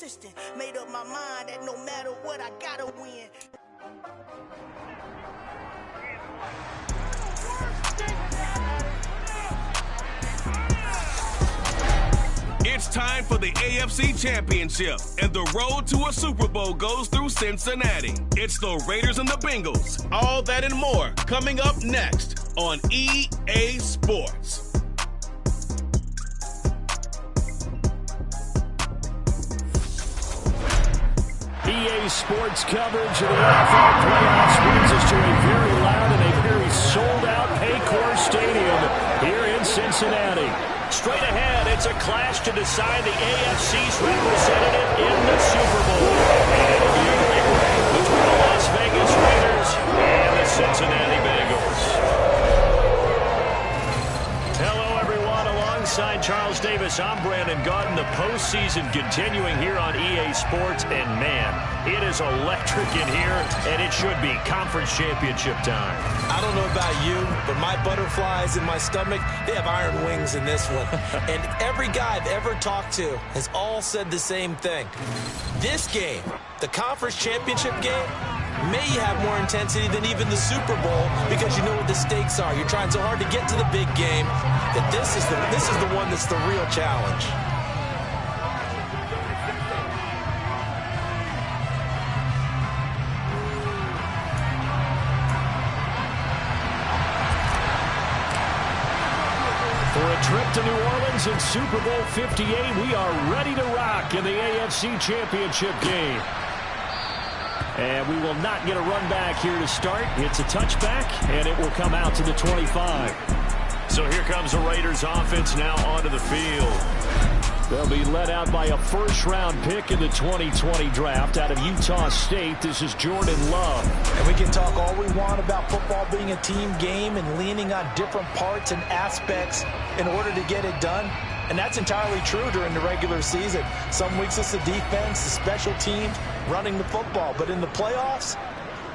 Made up my mind that no matter what, I gotta win. It's time for the AFC Championship, and the road to a Super Bowl goes through Cincinnati. It's the Raiders and the Bengals. All that and more coming up next on EA Sports. EA Sports coverage of the NFL playoffs brings us to a very loud and a very sold-out Paycor Stadium here in Cincinnati. Straight ahead, it's a clash to decide the AFC's representative in the Super Bowl. And it'll be a rivalry between the Las Vegas Raiders and the Cincinnati Bengals. Hello, everyone. Alongside Charles Davis, I'm Brandon Gaudin. The postseason continuing here on EA Sports. And, man, it is electric in here, and it should be conference championship time. I don't know about you, but my butterflies in my stomach, they have iron wings in this one. And every guy I've ever talked to has all said the same thing. This game, the conference championship game, may have more intensity than even the Super Bowl because you know what the stakes are. You're trying so hard to get to the big game that this is the one that's the real challenge. For a trip to New Orleans in Super Bowl 58, we are ready to rock in the AFC Championship game. And we will not get a run back here to start. It's a touchback, and it will come out to the 25. So here comes the Raiders offense now onto the field. They'll be led out by a first-round pick in the 2020 draft out of Utah State. This is Jordan Love. And we can talk all we want about football being a team game and leaning on different parts and aspects in order to get it done. And that's entirely true during the regular season. Some weeks it's the defense, the special teams, running the football. But in the playoffs,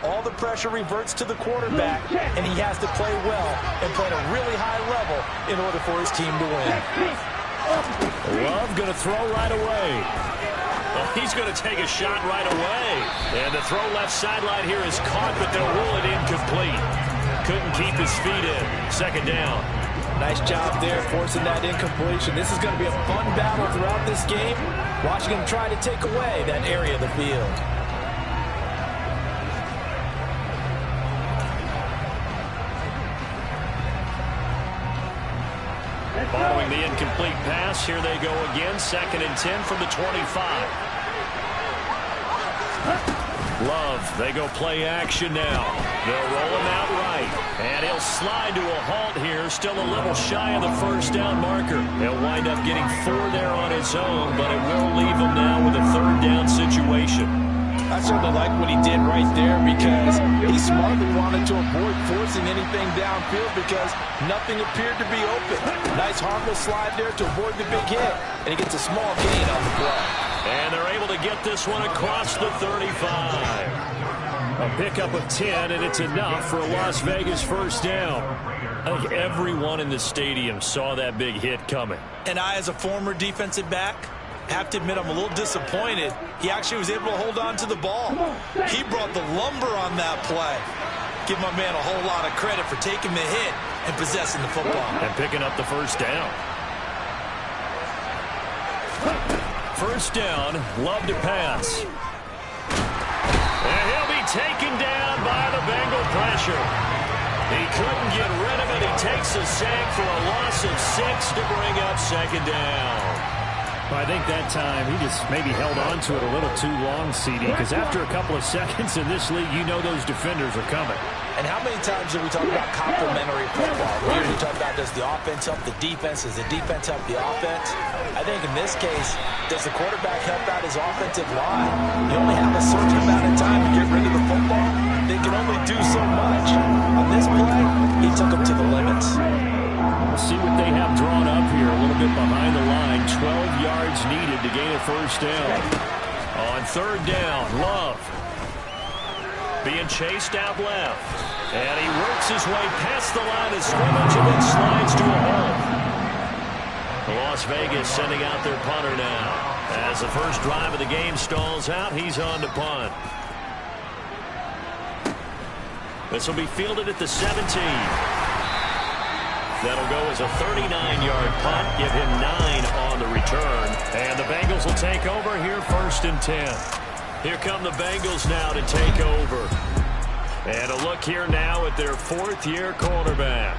all the pressure reverts to the quarterback, and he has to play well and play at a really high level in order for his team to win. Love going to throw right away. Well, he's going to take a shot right away. And the throw left sideline here is caught, but they'll rule it incomplete. Couldn't keep his feet in. Second down. Nice job there forcing that incompletion. This is going to be a fun battle throughout this game. Watching him try to take away that area of the field. Following the incomplete pass, here they go again. 2nd and 10 from the 25. Love, they go play action now. They'll roll him out right. And he'll slide to a halt here, still a little shy of the first down marker. He'll wind up getting 4 there on his own, but it will leave him now with a 3rd down situation. I certainly like what he did right there because he smartly wanted to avoid forcing anything downfield because nothing appeared to be open. Nice harmless slide there to avoid the big hit, and he gets a small gain on the play. And they're able to get this one across the 35. A pickup of 10, and it's enough for a Las Vegas first down. I think everyone in the stadium saw that big hit coming. And I, as a former defensive back, have to admit I'm a little disappointed. He actually was able to hold on to the ball. He brought the lumber on that play. Give my man a whole lot of credit for taking the hit and possessing the football. And picking up the first down. First down, Love to pass. And he'll be taken down by the Bengal pressure. He couldn't get rid of it. He takes a sack for a loss of 6 to bring up 2nd down. I think that time he just maybe held on to it a little too long, CD, because after a couple of seconds in this league, you know those defenders are coming. And how many times do we talk about complementary football? We usually talk about does the offense help the defense? Does the defense help the offense? I think in this case, does the quarterback help out his offensive line? You only have a certain amount of time to get rid of the football. They can only do so much. On this play, he took them to the limits. We'll see what they have drawn up here. A little bit behind the line. 12 yards needed to gain a first down. On 3rd down, Love being chased out left. And he works his way past the line of scrimmage and then slides to a hole. Las Vegas sending out their punter now. As the first drive of the game stalls out, he's on to punt. This will be fielded at the 17. That'll go as a 39-yard punt. Give him 9 on the return. And the Bengals will take over here, 1st and 10. Here come the Bengals now to take over. And a look here now at their 4th-year cornerback.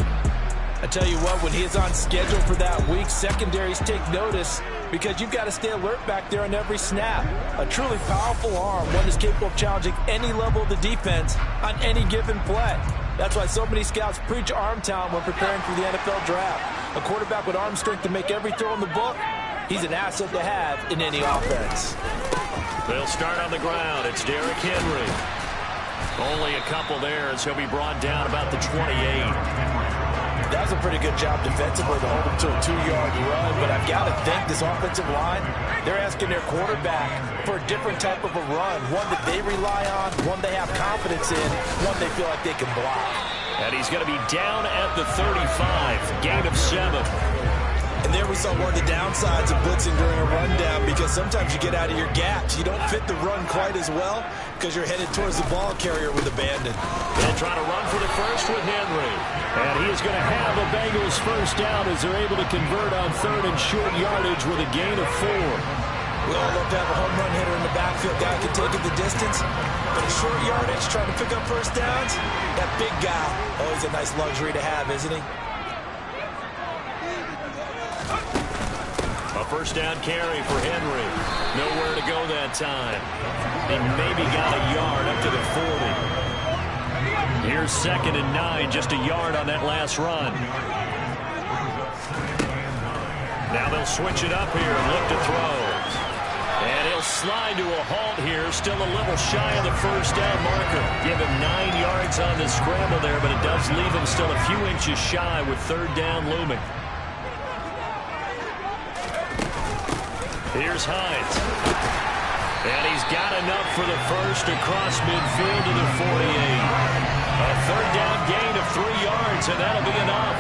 I tell you what, when he is on schedule for that week, secondaries take notice because you've got to stay alert back there on every snap. A truly powerful arm, one that's capable of challenging any level of the defense on any given play. That's why so many scouts preach arm talent when preparing for the NFL draft. A quarterback with arm strength to make every throw in the book, he's an asset to have in any offense. They'll start on the ground. It's Derrick Henry. Only a couple there as he'll be brought down about the 28. That was a pretty good job defensively to hold him to a 2-yard run, but I've got to think this offensive line, they're asking their quarterback for a different type of a run, one that they rely on, one they have confidence in, one they feel like they can block. And he's going to be down at the 35, gain of 7. And there we saw one of the downsides of blitzing during a rundown because sometimes you get out of your gaps. You don't fit the run quite as well because you're headed towards the ball carrier with abandon. They'll try to run for the first with Henry. And he is going to have a Bengals first down as they're able to convert on 3rd and short yardage with a gain of 4. We all love to have a home run hitter in the backfield. Guy can take it the distance. But a short yardage, trying to pick up first downs, that big guy, always a nice luxury to have, isn't he? A first down carry for Henry. Nowhere to go that time. He maybe got a yard up to the 40. Here's 2nd and 9, just a yard on that last run. Now they'll switch it up here and look to throw. And he'll slide to a halt here, still a little shy of the first down marker. Give him 9 yards on the scramble there, but it does leave him still a few inches shy with 3rd down looming. Here's Hines. And he's got enough for the first across midfield to the 48. A 3rd down gain of 3 yards, and that'll be enough.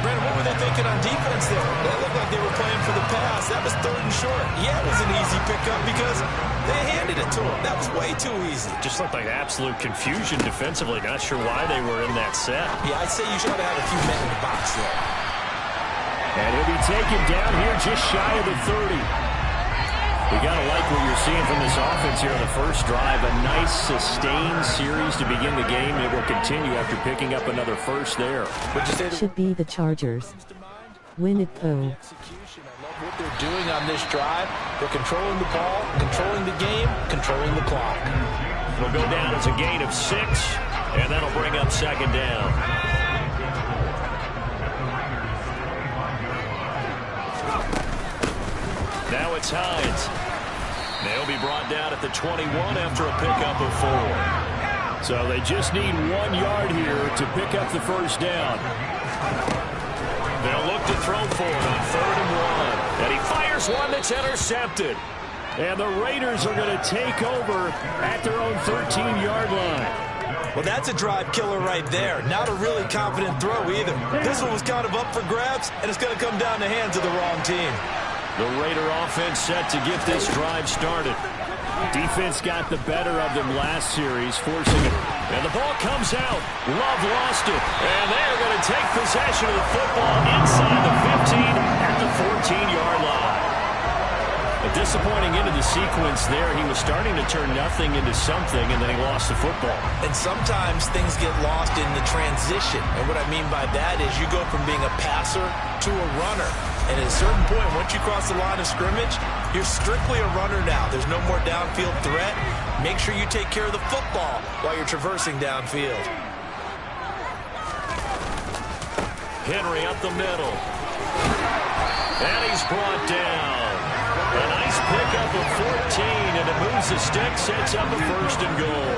Brandon, what were they thinking on defense there? They looked like they were playing for the pass. That was 3rd and short. Yeah, it was an easy pickup because they handed it to him. That was way too easy. Just looked like absolute confusion defensively. Not sure why they were in that set. Yeah, I'd say you should have had a few men in the box there. And he'll be taken down here just shy of the 30. You got to like what you're seeing from this offense here on the first drive. A nice, sustained series to begin the game. It will continue after picking up another first there. Should be the Chargers. Win it, though. I love what they're doing on this drive. They're controlling the ball, controlling the game, controlling the clock. It'll go down as a gain of 6, and that'll bring up 2nd down. Now it's Hines. They'll be brought down at the 21 after a pickup of 4. So they just need 1 yard here to pick up the first down. They'll look to throw for it on 3rd and 1. And he fires one that's intercepted. And the Raiders are going to take over at their own 13-yard line. Well, that's a drive killer right there. Not a really confident throw either. This one was kind of up for grabs, and it's going to come down the hands of the wrong team. The Raider offense set to get this drive started. Defense got the better of them last series, forcing it. And the ball comes out. Love lost it. And they're going to take possession of the football inside the 15 at the 14-yard line. A disappointing end of the sequence there. He was starting to turn nothing into something, and then he lost the football. And sometimes things get lost in the transition. And what I mean by that is you go from being a passer to a runner. And at a certain point, once you cross the line of scrimmage, you're strictly a runner now. There's no more downfield threat. Make sure you take care of the football while you're traversing downfield. Henry up the middle. And he's brought down. A nice pickup of 14, and it moves the stick, sets up a 1st and goal.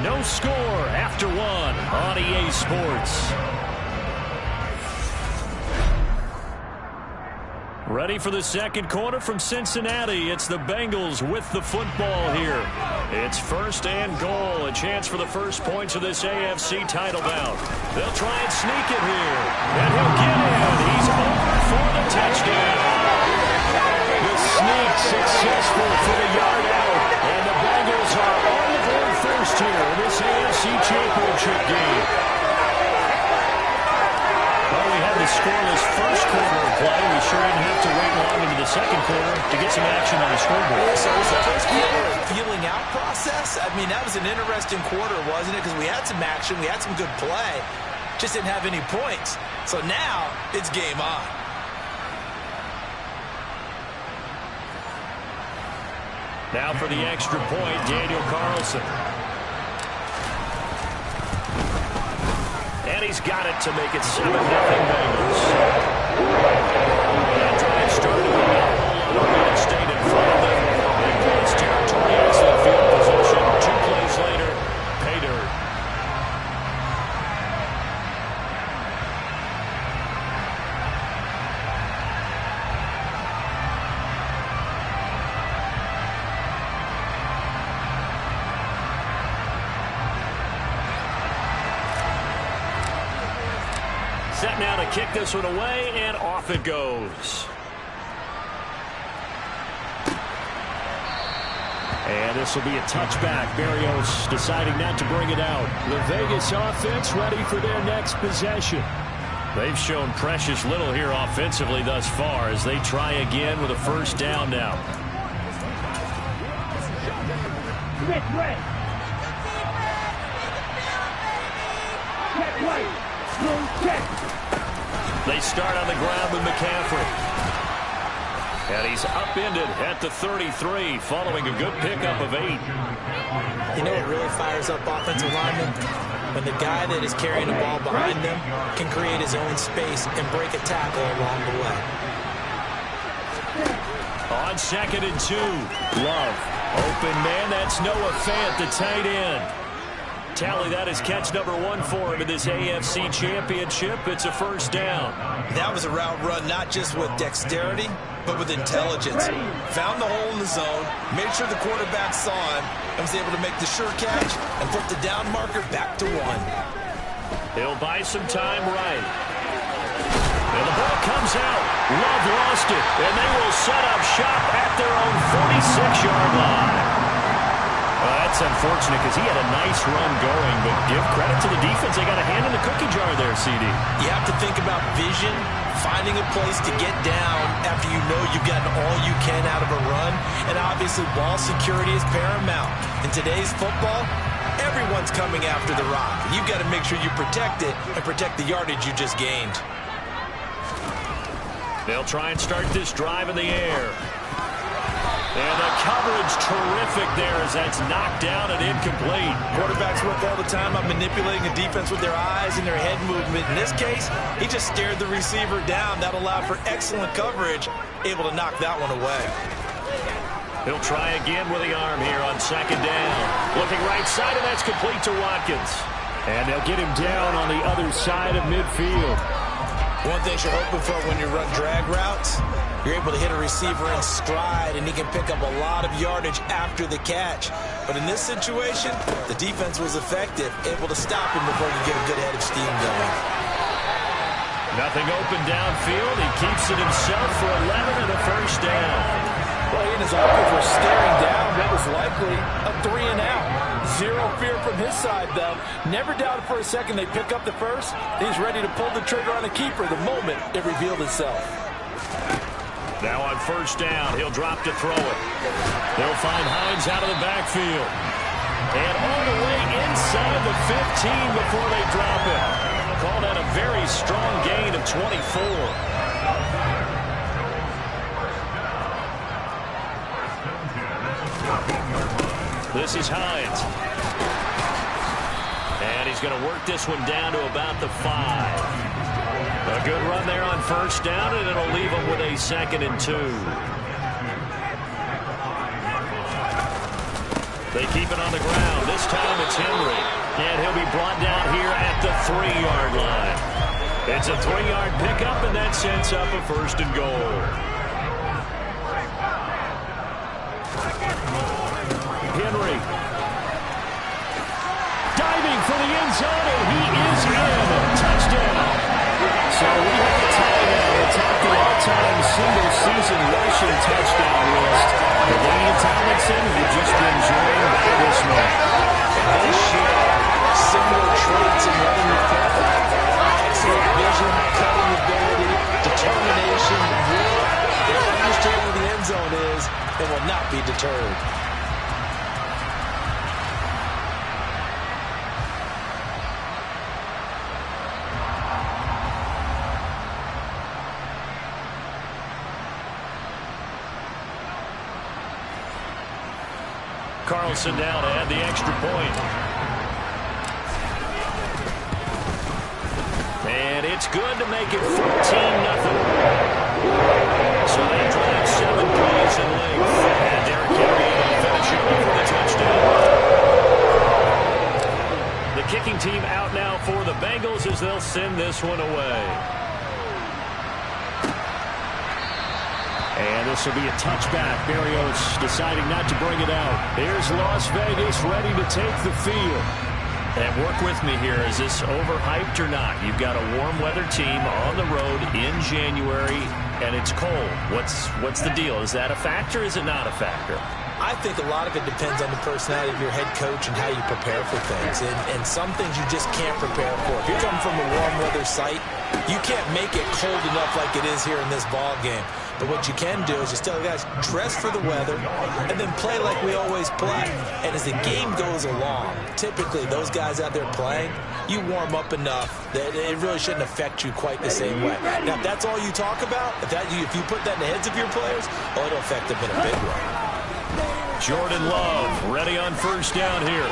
No score after 1 on EA Sports. Ready for the second quarter from Cincinnati. It's the Bengals with the football here. It's 1st and goal. A chance for the first points of this AFC title bout. They'll try and sneak it here. And he'll get in. He's over for the touchdown. The sneak successful for the yard out. And the Bengals are on the board first here in this AFC championship game. Well, we had the scoreless first quarter of play. We sure didn't have to wait long into the second quarter to get some action on the scoreboard. So was the first quarter a feeling out process? I mean, that was an interesting quarter, wasn't it? Because we had some action, we had some good play, just didn't have any points. So now it's game on. Now for the extra point, Daniel Carlson. And he's got it to make it 7-0 Bengals. That drive started with the ball on Oregon State in front of them. They advanced territory, excellent field position. 2 plays later, pay dirt. Set now to kick this one away, and off it goes. And this will be a touchback. Barrios deciding not to bring it out. The Vegas offense ready for their next possession. They've shown precious little here offensively thus far as they try again with a first down now. They start on the ground with McCaffrey. And he's upended at the 33 following a good pickup of 8. You know what really fires up offensive linemen? When the guy that is carrying the ball behind them can create his own space and break a tackle along the way. On 2nd and 2, Love. Open man, that's Noah Fant, the tight end. Tally, that is catch number 1 for him in this AFC championship. It's a first down. That was a route run not just with dexterity, but with intelligence. Found the hole in the zone, made sure the quarterback saw him, and was able to make the sure catch and put the down marker back to 1. He'll buy some time right. And the ball comes out. Love lost it, and they will set up shop at their own 46-yard line. That's unfortunate because he had a nice run going, but give credit to the defense. They got a hand in the cookie jar there, CD. You have to think about vision, finding a place to get down after you know you've gotten all you can out of a run, and obviously ball security is paramount. In today's football, everyone's coming after the rock. You've got to make sure you protect it and protect the yardage you just gained. They'll try and start this drive in the air. And the coverage terrific there as that's knocked down and incomplete. Quarterbacks work all the time on manipulating the defense with their eyes and their head movement. In this case, he just stared the receiver down. That allowed for excellent coverage, able to knock that one away. He'll try again with the arm here on 2nd down. Looking right side, and that's complete to Watkins. And they'll get him down on the other side of midfield. One thing you're hoping for when you run drag routes, you're able to hit a receiver in stride, and he can pick up a lot of yardage after the catch. But in this situation, the defense was effective, able to stop him before he could get a good head of steam going. Nothing open downfield. He keeps it himself for 11 and a first down. Well, he and his offense were staring down what was likely a 3-and-out. Zero fear from his side, though. Never doubted for a second they pick up the first. He's ready to pull the trigger on a keeper the moment it revealed itself. Now on first down, he'll drop to throw it. They'll find Hines out of the backfield. And all the way inside the 15 before they drop it. Called out a very strong gain of 24. This is Hines. And he's going to work this one down to about the 5. A good run there on first down, and it'll leave him with a 2nd and 2. They keep it on the ground. This time it's Henry. And he'll be brought down here at the 3-yard line. It's a 3-yard pickup, and that sets up a 1st and goal. So we have a tie now atop the all-time single-season rushing touchdown list. Daniel Tomlinson, you've just been joined by this man. They share similar traits in running the football. Excellent vision, cutting ability, determination, will. Their understanding of the end zone is they will not be deterred. Carlson down to add the extra point. And it's good to make it 14-0. So they drive 7 plays in length. And Derrick Henry will finish it off with a touchdown. The kicking team out now for the Bengals as they'll send this one away. And this will be a touchback. Berrios deciding not to bring it out. Here's Las Vegas ready to take the field. And work with me here. Is this overhyped or not? You've got a warm weather team on the road in January, and it's cold. What's the deal? Is that a factor? Is it not a factor? I think a lot of it depends on the personality of your head coach and how you prepare for things. And some things you just can't prepare for. If you're coming from a warm weather site, you can't make it cold enough like it is here in this ball game. But what you can do is just tell the guys, dress for the weather, and then play like we always play. And as the game goes along, typically those guys out there playing, you warm up enough that it really shouldn't affect you quite the same way. Now, if that's all you talk about, if you put that in the heads of your players, it'll affect them in a big way. Jordan Love ready on first down here.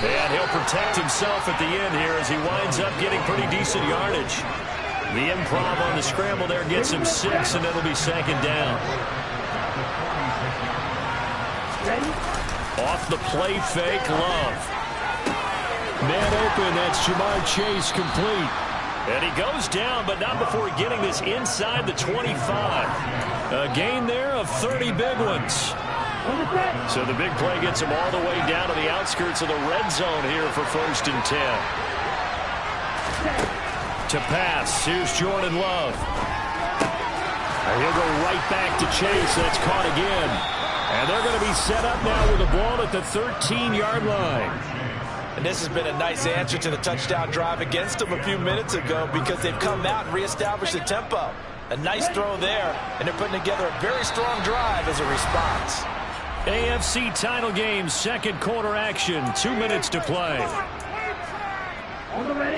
And he'll protect himself at the end here as he winds up getting pretty decent yardage. The improv on the scramble there gets him 6, and it'll be second down. Off the play fake, Love. Man open, that's Jamar Chase complete. And he goes down, but not before getting this inside the 25. A gain there of 30 big ones. So the big play gets him all the way down to the outskirts of the red zone here for 1st and 10. To pass, here's Jordan Love. And he'll go right back to Chase. That's caught again. And they're going to be set up now with the ball at the 13-yard line. And this has been a nice answer to the touchdown drive against them a few minutes ago because they've come out and reestablished the tempo. A nice throw there, and they're putting together a very strong drive as a response. AFC title game, second quarter action, 2 minutes to play.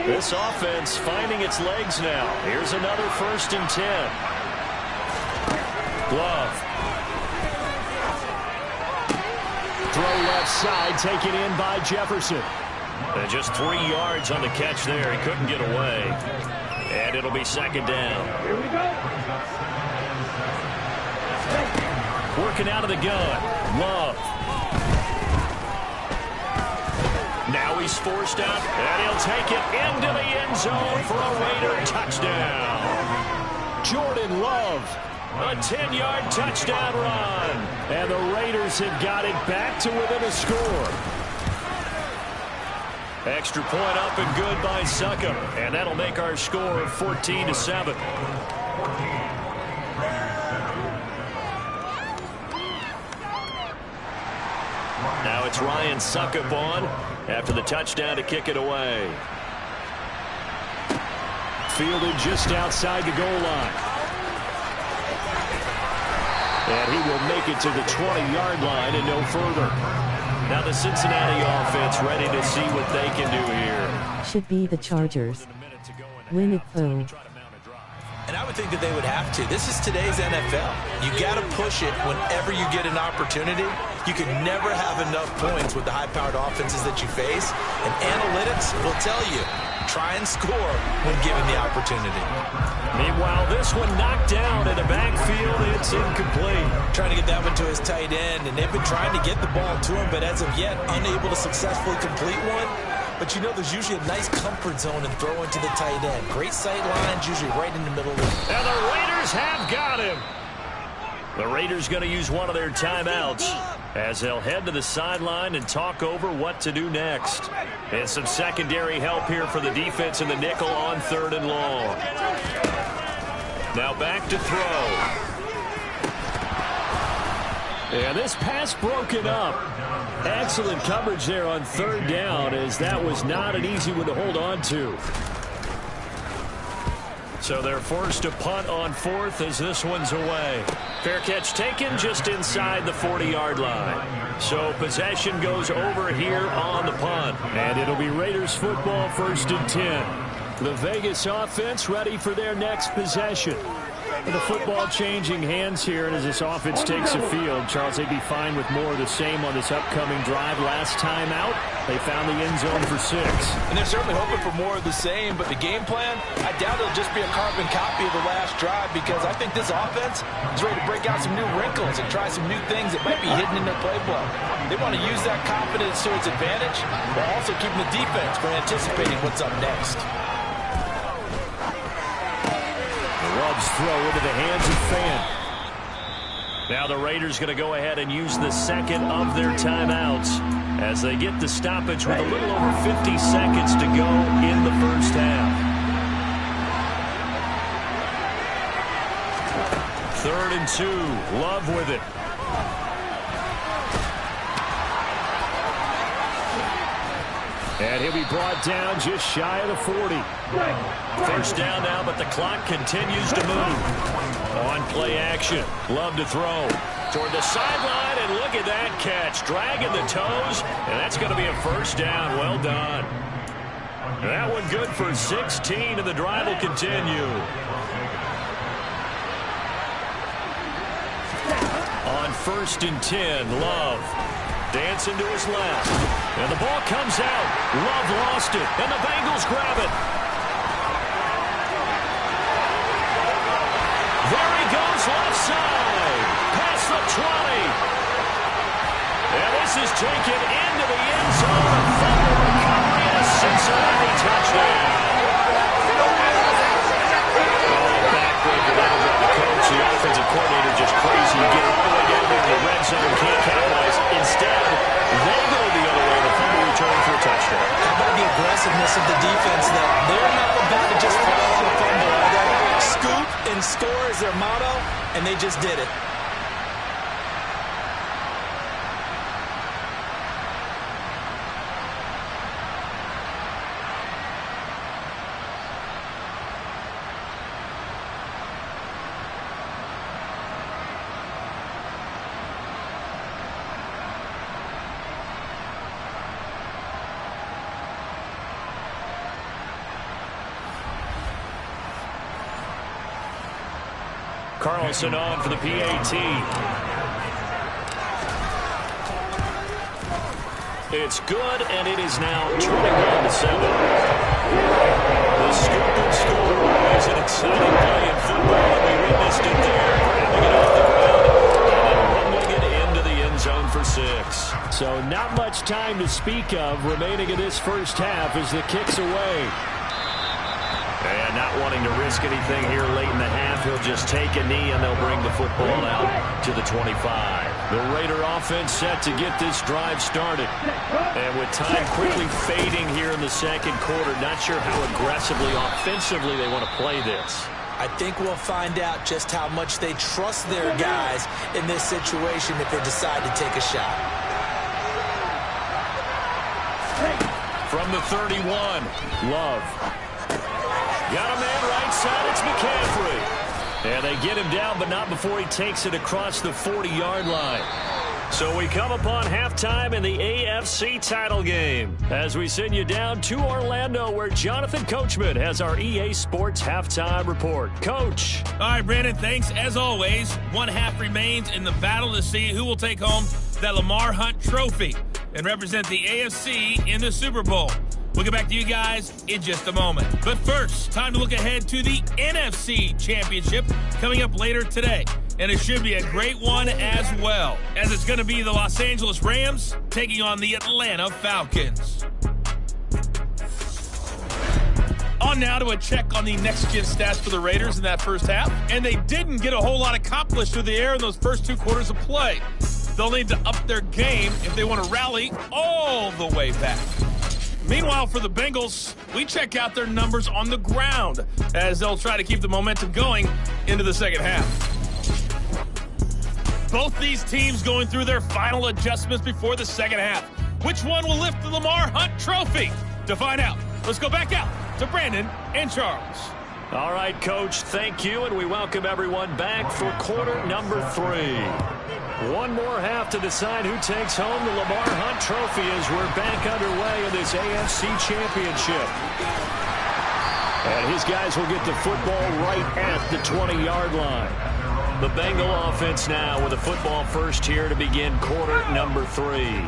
This offense finding its legs now. Here's another 1st and 10. Love. Throw left side, taken in by Jefferson. And just 3 yards on the catch there. He couldn't get away. And it'll be second down. Here we go. Working out of the gun. Love. Now he's forced out, and he'll take it into the end zone for a Raider touchdown. Jordan Love, a 10-yard touchdown run. And the Raiders have got it back to within a score. Extra point up and good by Succop, and that'll make our score 14-7. Now it's Ryan Succop on after the touchdown to kick it away. Fielded just outside the goal line. And he will make it to the 20-yard line and no further. Now the Cincinnati offense ready to see what they can do here. Should be the Chargers. Win it though. And I would think that they would have to. This is today's NFL. You got to push it whenever you get an opportunity. You can never have enough points with the high-powered offenses that you face. And analytics will tell you, try and score when given the opportunity. Meanwhile, this one knocked down in the backfield. It's incomplete. Trying to get that one to his tight end, and they've been trying to get the ball to him, but as of yet, unable to successfully complete one. But you know, there's usually a nice comfort zone in throwing to the tight end. Great sight lines, usually right in the middle of the... And the Raiders have got him. The Raiders going to use one of their timeouts. as they'll head to the sideline and talk over what to do next. And some secondary help here for the defense in the nickel on 3rd and long. Now back to throw. And this pass broken up. Excellent coverage there on 3rd down, as that was not an easy one to hold on to. So they're forced to punt on 4th as this one's away. Fair catch taken just inside the 40-yard line. So possession goes over here on the punt. And it'll be Raiders football, 1st and 10. The Vegas offense ready for their next possession. The football changing hands here, and as this offense takes the field, Charles, they'd be fine with more of the same on this upcoming drive. Last time out, they found the end zone for 6. And they're certainly hoping for more of the same, but the game plan, I doubt it'll just be a carbon copy of the last drive, because I think this offense is ready to break out some new wrinkles and try some new things that might be hidden in their playbook. They want to use that confidence to its advantage, while also keeping the defense from anticipating what's up next. Love's throw into the hands of Fan. Now the Raiders going to go ahead and use the second of their timeouts as they get the stoppage with a little over 50 seconds to go in the first half. 3rd and 2. Love with it. And he'll be brought down just shy of the 40. First down now, but the clock continues to move. On play action. Love to throw toward the sideline, and look at that catch. Dragging the toes, and that's going to be a first down. Well done. That one good for 16, and the drive will continue. On 1st and 10, Love. Dancing to his left. And the ball comes out. Love lost it. And the Bengals grab it. There he goes, left side. Past the 20. And this is taken into the end zone. Fumble recovery and a Cincinnati touchdown. Backbreaker level by the coach. The offensive coordinator just crazy. You get all the way down there to the red zone. Can't capitalize. Instead, they go the other way. The fumble return for a touchdown. How about the aggressiveness of the defense, though? They're not about to just fall on a fumble, are they? Scoop and score is their motto, and they just did it. Carlson on for the PAT. It's good, and it is now 21-7. The scoop and score is an exciting play in football, and we witnessed it there. Grabbing it off the ground and rumbling it into the end zone for 6. So not much time to speak of remaining in this first half as the kick's away. And not wanting to risk anything here late in the half, he'll just take a knee and they'll bring the football out to the 25. The Raider offense set to get this drive started. And with time quickly fading here in the second quarter, not sure how aggressively, offensively they want to play this. I think we'll find out just how much they trust their guys in this situation if they decide to take a shot. From the 31, Love. Got a man right side, it's McCaffrey. And they get him down, but not before he takes it across the 40-yard line. So we come upon halftime in the AFC title game as we send you down to Orlando, where Jonathan Coachman has our EA Sports halftime report. Coach. All right, Brandon, thanks. As always, one half remains in the battle to see who will take home that Lamar Hunt trophy and represent the AFC in the Super Bowl. We'll get back to you guys in just a moment. But first, time to look ahead to the NFC Championship coming up later today. And it should be a great one as well, as it's going to be the Los Angeles Rams taking on the Atlanta Falcons. On now to a check on the next-gen stats for the Raiders in that first half. And they didn't get a whole lot accomplished through the air in those first 2 quarters of play. they'll need to up their game if they want to rally all the way back. Meanwhile, for the Bengals, we check out their numbers on the ground as they'll try to keep the momentum going into the second half. Both these teams going through their final adjustments before the second half. Which one will lift the Lamar Hunt Trophy? To find out, let's go back out to Brandon and Charles. All right, Coach, thank you, and we welcome everyone back for quarter number 3. One more half to decide who takes home the Lamar Hunt Trophy as we're back underway in this AFC Championship. And his guys will get the football right at the 20-yard line. The Bengal offense now with a football first here to begin quarter number 3.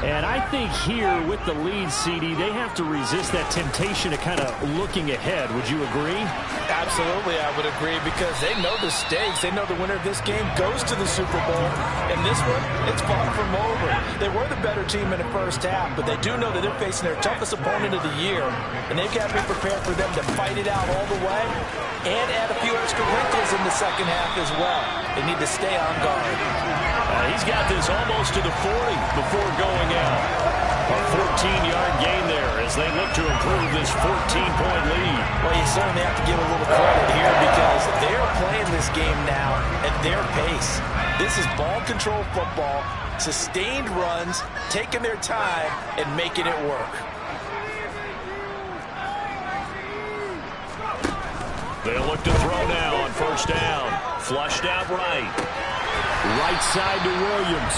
And I think here with the lead, CD, they have to resist that temptation of kind of looking ahead. Would you agree? Absolutely, I would agree, because they know the stakes. They know the winner of this game goes to the Super Bowl. And this one, it's far from over. They were the better team in the first half, but they do know that they're facing their toughest opponent of the year. And they've got to be prepared for them to fight it out all the way and add a few extra wrinkles in the second half as well. They need to stay on guard. He's got this almost to the 40 before going out. A 14-yard gain there as they look to improve this 14-point lead. Well, you certainly have to give a little credit here because they're playing this game now at their pace. This is ball control football, sustained runs, taking their time, and making it work. They'll look to throw now on first down. Flushed out right. Right side to Williams.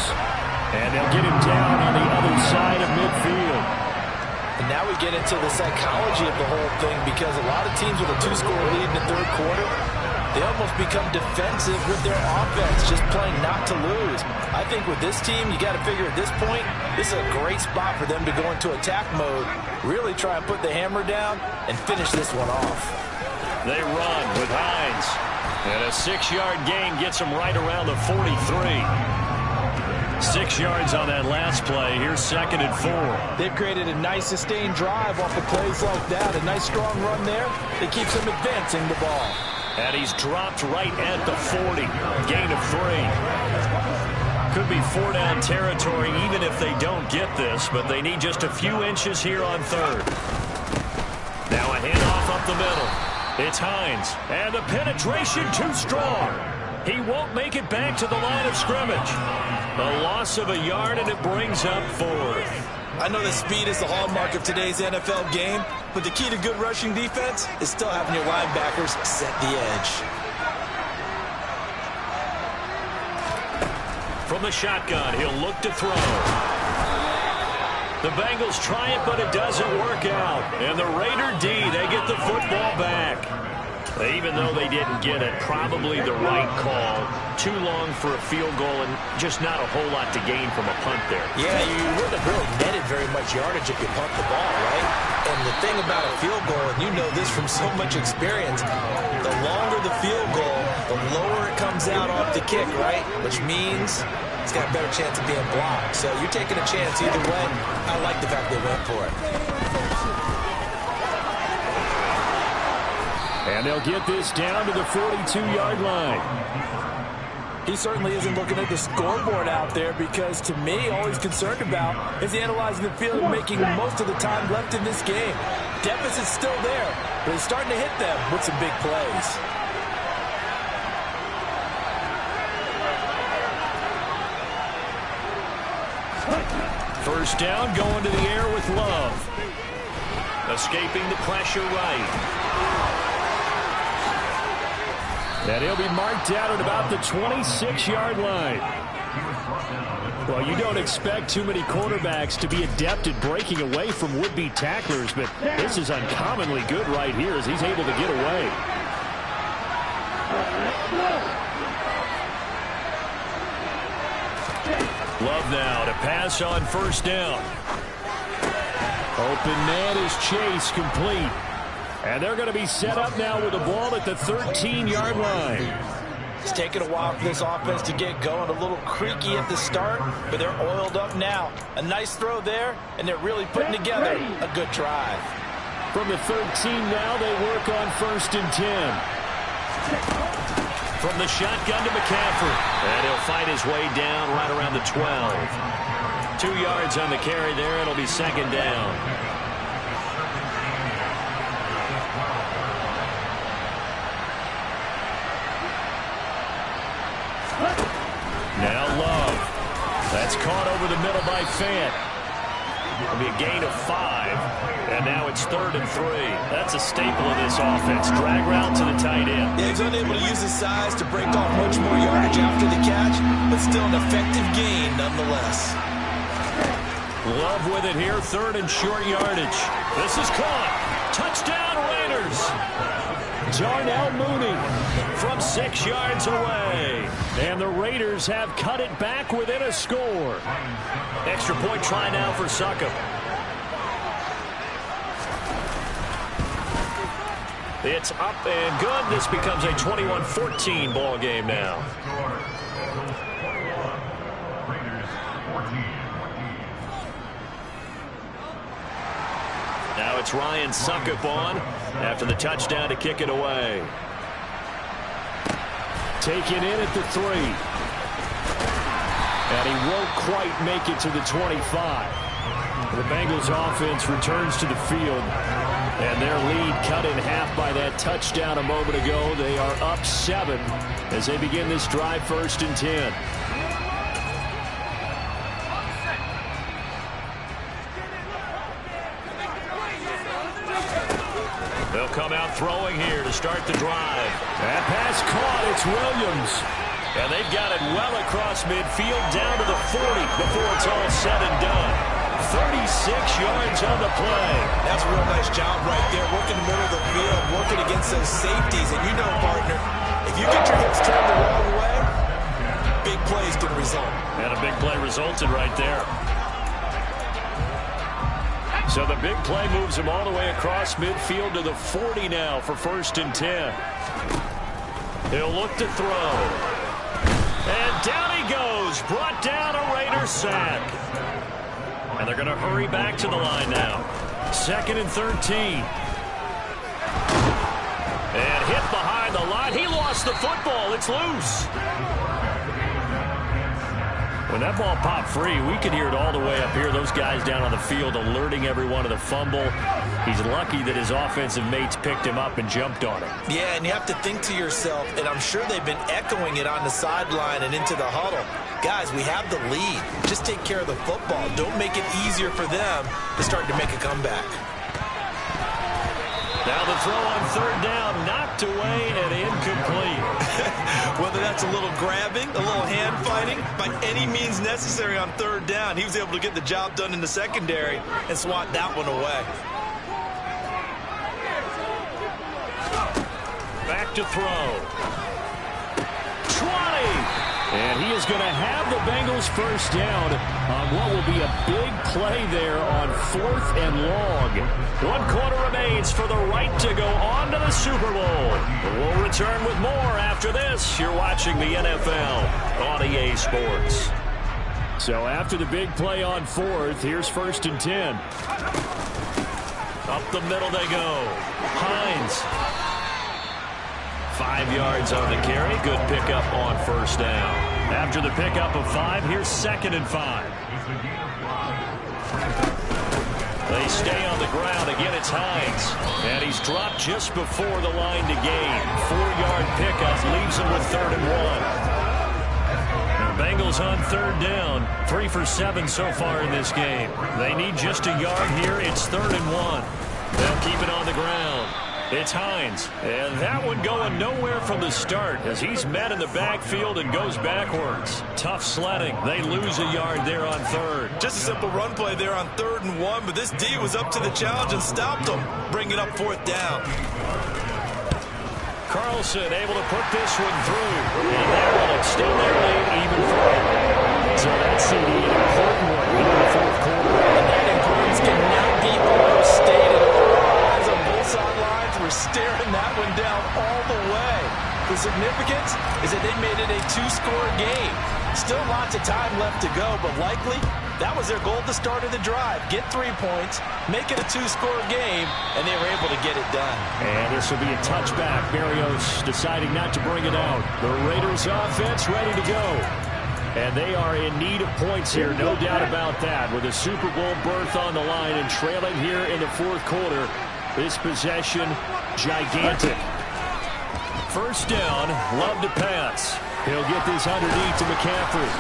And they'll get him down on the other side of midfield. And now we get into the psychology of the whole thing, because a lot of teams with a 2-score lead in the third quarter, they almost become defensive with their offense, just playing not to lose. I think with this team, you got to figure at this point, this is a great spot for them to go into attack mode, really try and put the hammer down and finish this one off. They run with Hines. And a 6-yard gain gets them right around the 43. 6 yards on that last play. Here's 2nd and 4. They've created a nice sustained drive off of plays like that. A nice strong run there that keeps them advancing the ball. And he's dropped right at the 40. Gain of 3. Could be 4-down territory even if they don't get this, but they need just a few inches here on 3rd. Now a handoff up the middle. It's Hines, and the penetration too strong. He won't make it back to the line of scrimmage. A loss of a yard, and it brings up 4th. I know that speed is the hallmark of today's NFL game, but the key to good rushing defense is still having your linebackers set the edge. From the shotgun, he'll look to throw. The Bengals try it, but it doesn't work out. And the Raider D, they get the football back. Even though they didn't get it, probably the right call. Too long for a field goal and just not a whole lot to gain from a punt there. Yeah, you wouldn't have really netted very much yardage if you punt the ball, right? And the thing about a field goal, and you know this from so much experience, the longer the field goal, the lower it comes out off the kick, right? Which means it's got a better chance of being blocked. So you're taking a chance either way. I like the fact they went for it. And they'll get this down to the 42-yard line. He certainly isn't looking at the scoreboard out there, because to me, all he's concerned about is analyzing the field and making most of the time left in this game. Deficit's still there, but he's starting to hit them with some big plays. First down, going to the air with Love. Escaping the pressure right. And he'll be marked out at about the 26-yard line. Well, you don't expect too many quarterbacks to be adept at breaking away from would-be tacklers, but this is uncommonly good right here as he's able to get away. Love now to pass on first down. Open man is Chase, complete. And they're going to be set up now with the ball at the 13-yard line. It's taken a while for this offense to get going. A little creaky at the start, but they're oiled up now. A nice throw there, and they're really putting together a good drive. From the 13 now, they work on 1st and 10. from the shotgun to McCaffrey. And he'll fight his way down right around the 12. 2 yards on the carry there. It'll be second down. Now Love. That's caught over the middle by Fant. It'll be a gain of 5. And now it's 3rd and 3. That's a staple of this offense. Drag route to the tight end. Yeah, he's unable to use his size to break off much more yardage after the catch, but still an effective gain nonetheless. Love with it here, 3rd and short yardage. This is caught. Touchdown Raiders. Darnell Mooney From 6 yards away. And the Raiders have cut it back within a score. Extra point try now for Succop. It's up and good. This becomes a 21-14 ball game now. Now it's Ryan Succop on after the touchdown to kick it away. Taken in at the 3. And he won't quite make it to the 25. The Bengals offense returns to the field. And their lead cut in half by that touchdown a moment ago. They are up 7 as they begin this drive, 1st and 10. They'll come out throwing here to start the drive. That pass caught. It's Williams. And they've got it well across midfield down to the 40 before it's all said and done. 36 yards on the play. That's a real nice job right there, working the middle of the field, working against those safeties. And you know, partner, if you get your hips turned the wrong way, big plays can result. And a big play resulted right there. So the big play moves him all the way across midfield to the 40 now for 1st and 10. He'll look to throw. And down he goes. Brought down a Raiders sack. And they're going to hurry back to the line now. 2nd and 13. And hit behind the line. He lost the football. It's loose. When that ball popped free, we could hear it all the way up here. Those guys down on the field alerting everyone of the fumble. He's lucky that his offensive mates picked him up and jumped on him. Yeah, and you have to think to yourself, and I'm sure they've been echoing it on the sideline and into the huddle. Guys, we have the lead. Just take care of the football. Don't make it easier for them to start to make a comeback. Now the throw on 3rd down, knocked away and incomplete. Whether that's a little grabbing, a little hand fighting, by any means necessary on 3rd down, he was able to get the job done in the secondary and swat that one away. Back to throw. 20. And he is going to have the Bengals first down on what will be a big play there on 4th and long. 1 quarter remains for the right to go on to the Super Bowl. We'll return with more after this. You're watching the NFL on EA Sports. So after the big play on 4th, here's 1st and 10. Up the middle they go. Hines. 5 yards on the carry. Good pickup on 1st down. After the pickup of 5, here's 2nd and 5. They stay on the ground. Again, it's Hines. And he's dropped just before the line to gain. 4-yard pickup leaves him with 3rd and 1. Bengals on 3rd down. 3 for 7 so far in this game. They need just a yard here. It's 3rd and 1. They'll keep it on the ground. It's Hines. And that one going nowhere from the start as he's met in the backfield and goes backwards. Tough sledding. They lose a yard there on 3rd. Just a simple run play there on 3rd and 1, but this D was up to the challenge and stopped them, bringing up 4th down. Carlson able to put this one through. And that will extend their lead even further. So that's an important one in the 4th quarter. And that importance cannot be overstated. All eyes on both sidelines were staring that one down all the way. The significance is that they made it a 2-score game. Still lots of time left to go, but likely That was their goal at the start of the drive. Get 3 points, make it a 2-score game, and they were able to get it done. And this will be a touchback. Berrios deciding not to bring it out. The Raiders offense ready to go. And they are in need of points here, no doubt about that. With a Super Bowl berth on the line and trailing here in the fourth quarter, this possession, gigantic. First down, Love to pass. He'll get this underneath to McCaffrey.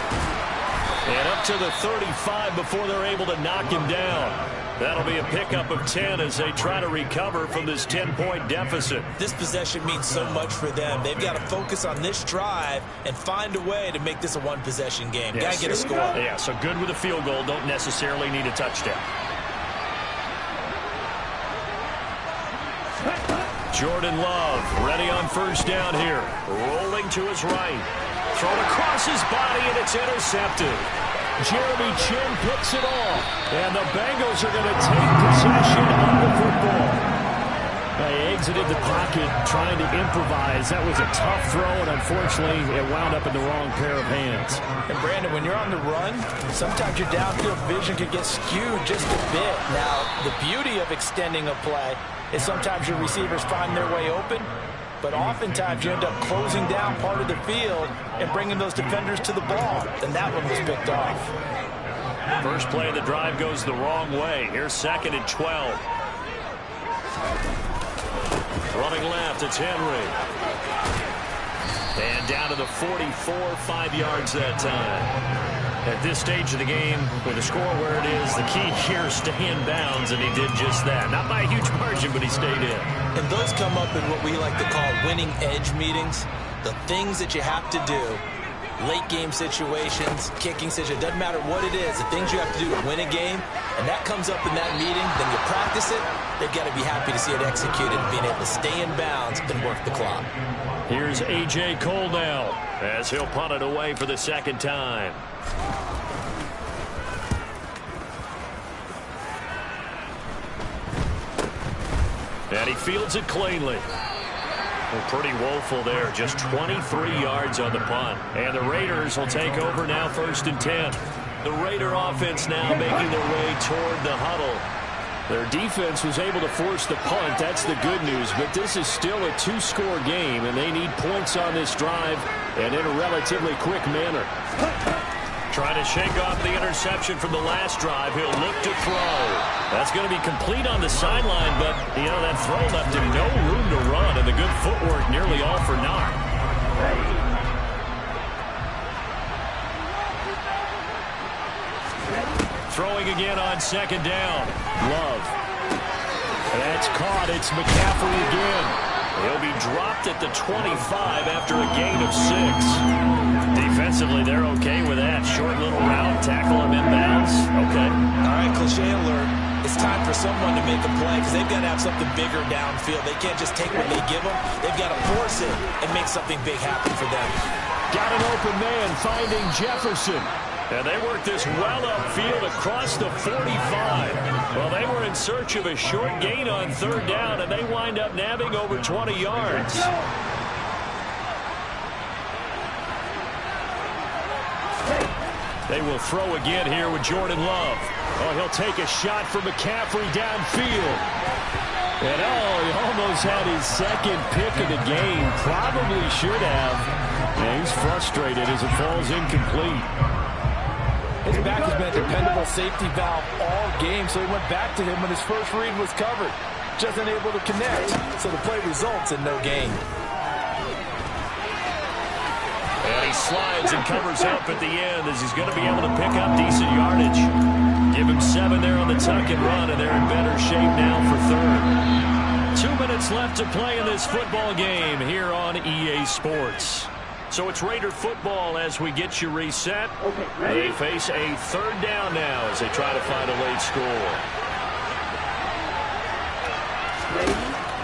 And up to the 35 before they're able to knock him down. That'll be a pickup of 10 as they try to recover from this 10-point deficit. This possession means so much for them. They've got to focus on this drive and find a way to make this a one-possession game. Yes. Got to get a score. Yeah, so good with a field goal. Don't necessarily need a touchdown. Jordan Love ready on first down here. Rolling to his right. Thrown across his body, and it's intercepted. Jeremy Chin picks it off. And the Bengals are going to take possession of the football. They exited the pocket trying to improvise. That was a tough throw, and unfortunately, it wound up in the wrong pair of hands. And Brandon, when you're on the run, sometimes your downfield vision can get skewed just a bit. Now, the beauty of extending a play is sometimes your receivers find their way open, but oftentimes you end up closing down part of the field and bringing those defenders to the ball, and that one was picked off. First play of the drive goes the wrong way. Here's 2nd and 12. Running left, it's Henry. And down to the 44, 5 yards that time. At this stage of the game, with the score where it is, the key here is stay in bounds, and he did just that. Not by a huge margin, but he stayed in. And those come up in what we like to call winning edge meetings. The things that you have to do, late game situations, kicking situations, doesn't matter what it is, the things you have to do to win a game, and that comes up in that meeting, then you practice it, they've got to be happy to see it executed, being able to stay in bounds and work the clock. Here's A.J. Cole now, as he'll punt it away for the second time. And he fields it cleanly. Well, pretty woeful there. Just 23 yards on the punt. And the Raiders will take over now 1st and 10. The Raider offense now making their way toward the huddle. Their defense was able to force the punt. That's the good news. But this is still a 2-score game, and they need points on this drive and in a relatively quick manner. Trying to shake off the interception from the last drive. He'll look to throw. That's going to be complete on the sideline, but, you know, that throw left him no room to run, and the good footwork nearly all for naught. Throwing again on 2nd down. Love. That's caught. It's McCaffrey again. He'll be dropped at the 25 after a gain of 6. Defensively, they're okay with that. Short little route, tackle him inbounds. Okay. All right, cliche alert. It's time for someone to make a play because they've got to have something bigger downfield. They can't just take what they give them. They've got to force it and make something big happen for them. Got an open man finding Jefferson. And they work this well upfield across the 45. Well, they were in search of a short gain on 3rd down, and they wind up nabbing over 20 yards. They will throw again here with Jordan Love. Oh, he'll take a shot for McCaffrey downfield. And, oh, he almost had his 2nd pick of the game. Probably should have. Yeah, he's frustrated as it falls incomplete. His back has been a dependable safety valve all game, so he went back to him when his first read was covered. Just unable to connect, so the play results in no gain. And he slides and covers up at the end as he's going to be able to pick up decent yardage. Give him 7 there on the tuck and run, and they're in better shape now for 3rd. 2 minutes left to play in this football game here on EA Sports. So it's Raider football as we get you reset. They face a 3rd down now as they try to find a late score.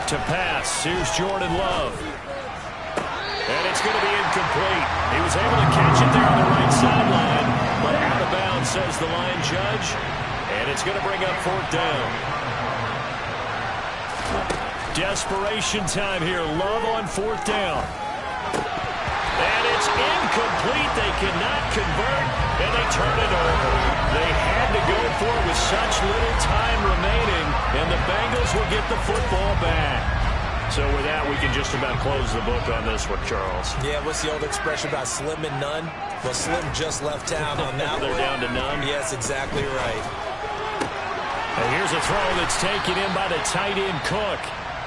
To pass, here's Jordan Love. And it's going to be incomplete. He was able to catch it there on the right sideline, but out of bounds, says the line judge. And it's going to bring up 4th down. Desperation time here. Love on 4th down. And it's incomplete. They cannot convert, and they turn it over. They had to go for it with such little time remaining, and the Bengals will get the football back. So with that, we can just about close the book on this one, Charles. Yeah, what's the old expression about slim and none? Well, Slim just left town on that They're one. down to none? Yes, exactly right. And here's a throw that's taken in by the tight end Cook.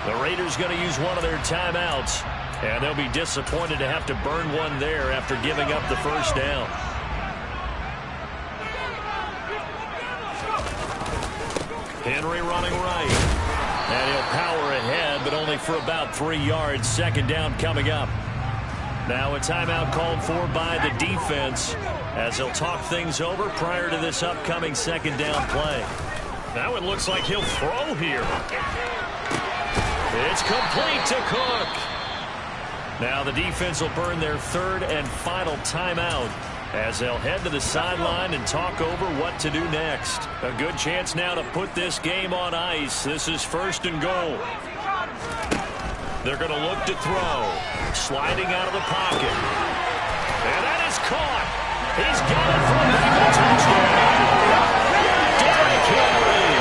The Raiders going to use one of their timeouts, and they'll be disappointed to have to burn one there after giving up the first down. Henry running right. And he'll power ahead, but only for about 3 yards. Second down coming up. Now a timeout called for by the defense as he'll talk things over prior to this upcoming second down play. Now it looks like he'll throw here. It's complete to Cook. Now the defense will burn their third and final timeout as they'll head to the sideline and talk over what to do next. A good chance now to put this game on ice. This is first and goal. They're going to look to throw. Sliding out of the pocket. And that is caught. He's got it for a Bengal touchdown. Derrick Henry.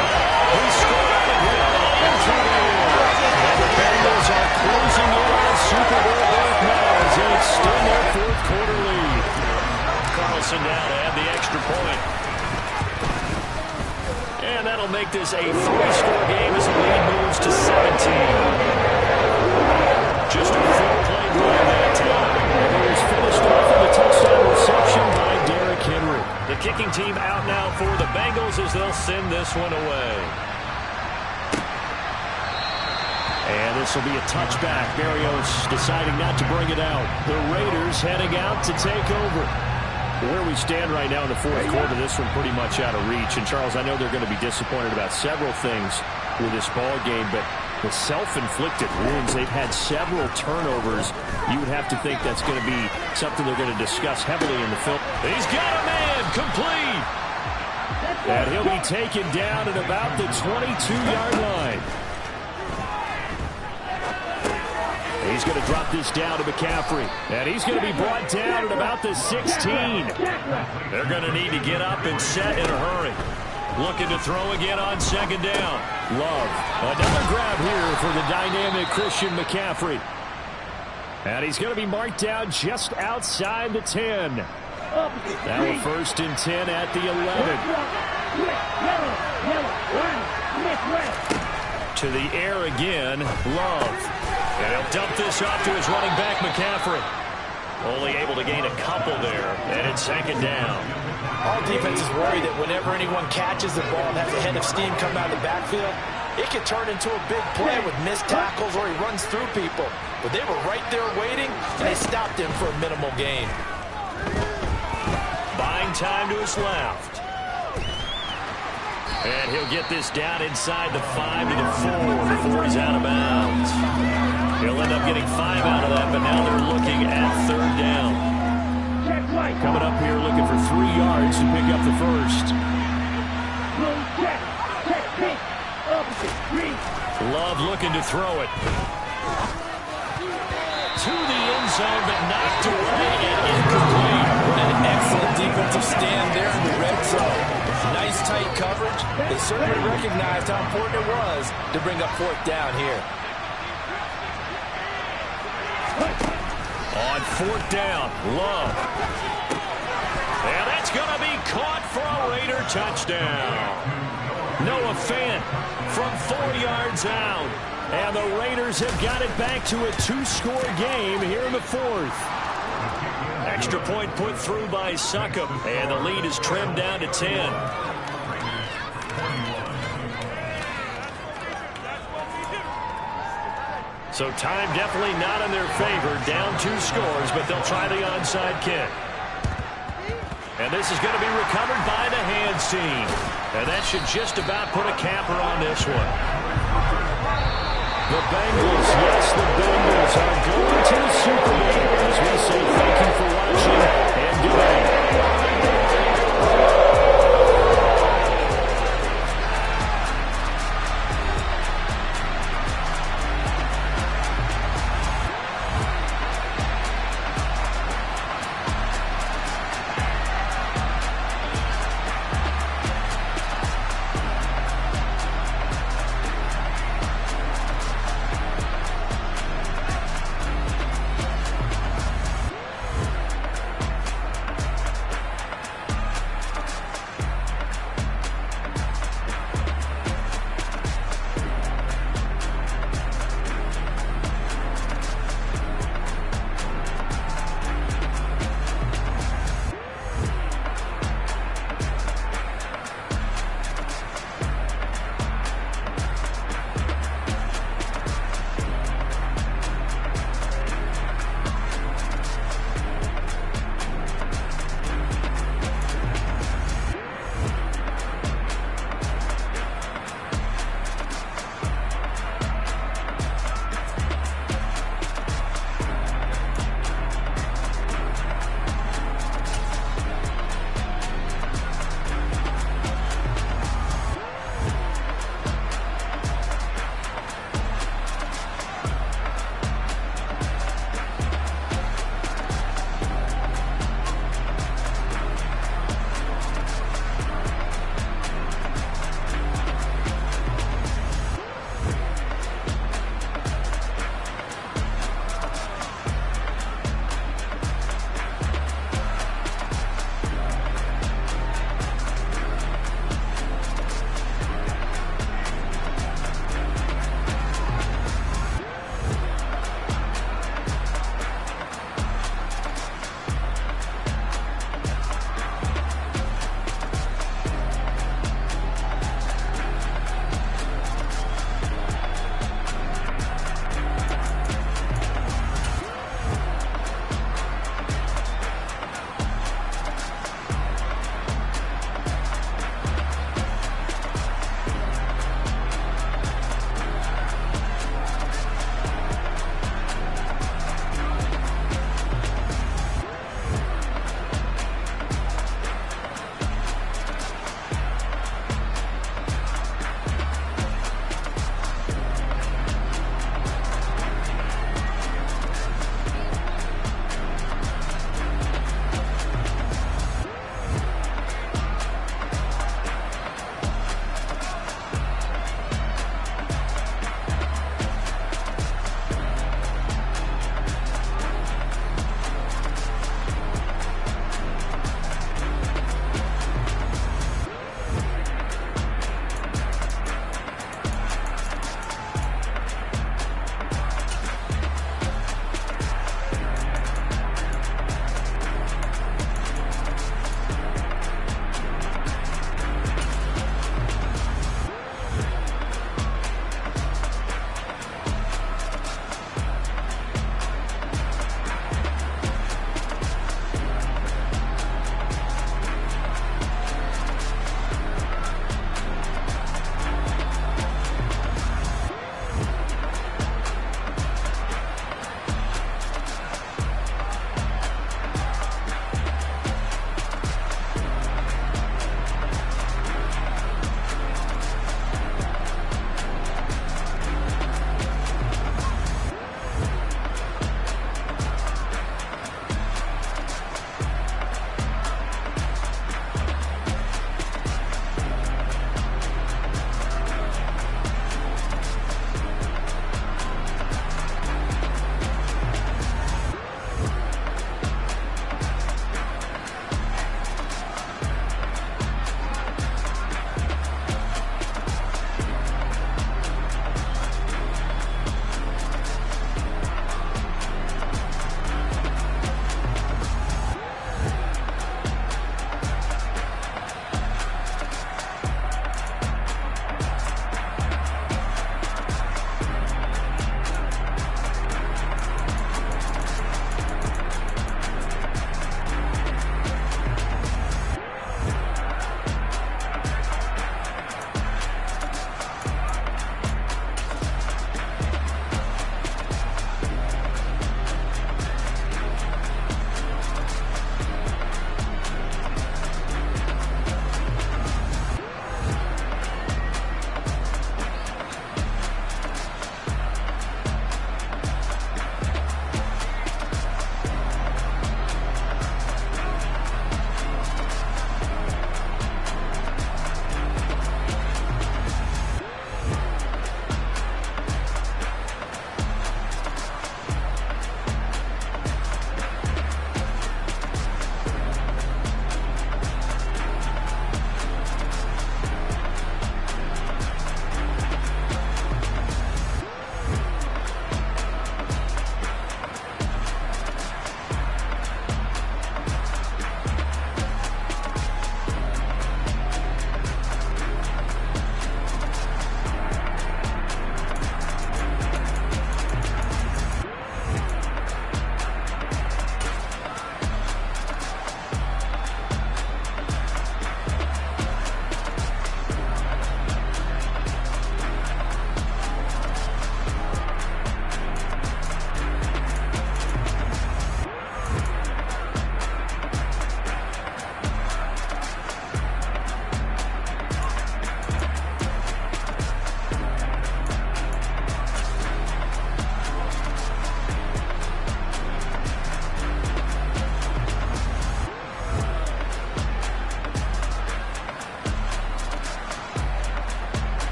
He scored on the ground into the air. And the Bengals are closing in on Super Bowl berth now as they extend their fourth quarter lead. Carlson now to add the extra point. And that'll make this a 3-score game as the lead moves to 17. Just a full-play drive that time. And he was finished off with a touchdown reception by Derrick Henry. The kicking team out now for the Bengals as they'll send this one away. And this will be a touchback. Berrios deciding not to bring it out. The Raiders heading out to take over. Where we stand right now in the fourth quarter, this one pretty much out of reach. And, Charles, I know they're going to be disappointed about several things with this ball game, but the self-inflicted wounds, they've had several turnovers. You would have to think that's going to be something they're going to discuss heavily in the film. He's got a man, complete. And he'll be taken down at about the 22-yard line. He's going to drop this down to McCaffrey. And he's going to be brought down at about the 16. They're going to need to get up and set in a hurry. Looking to throw again on second down. Love. Another grab here for the dynamic Christian McCaffrey. And he's going to be marked down just outside the 10. Now a first and 10 at the 11. To the air again. Love. And he'll dump this off to his running back, McCaffrey. Only able to gain a couple there. And it's second down. All defense is worried that whenever anyone catches the ball and has a head of steam come out of the backfield, it can turn into a big play with missed tackles or he runs through people. But they were right there waiting, and they stopped him for a minimal gain. Buying time to his left. And he'll get this down inside the 5 to the 4 before he's out of bounds. He'll end up getting 5 out of that, but now they're looking at third down. Coming up here looking for 3 yards to pick up the first. Love looking to throw it. To the end zone, but knocked away and incomplete. An excellent defensive stand there in the red zone. Nice tight coverage. They certainly recognized how important it was to bring up fourth down here. On fourth down, Love. And that's going to be caught for a Raider touchdown. Noah Fant from 4 yards out. And the Raiders have got it back to a 2-score game here in the fourth. Extra point put through by Succop. And the lead is trimmed down to 10. So time definitely not in their favor. Down 2 scores, but they'll try the onside kick. And this is going to be recovered by the hands team. And that should just about put a capper on this one. The Bengals, yes, the Bengals are going to the Super Bowl. As we say, thank you for watching and good night.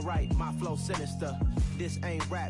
Alright, my flow sinister. This ain't rap.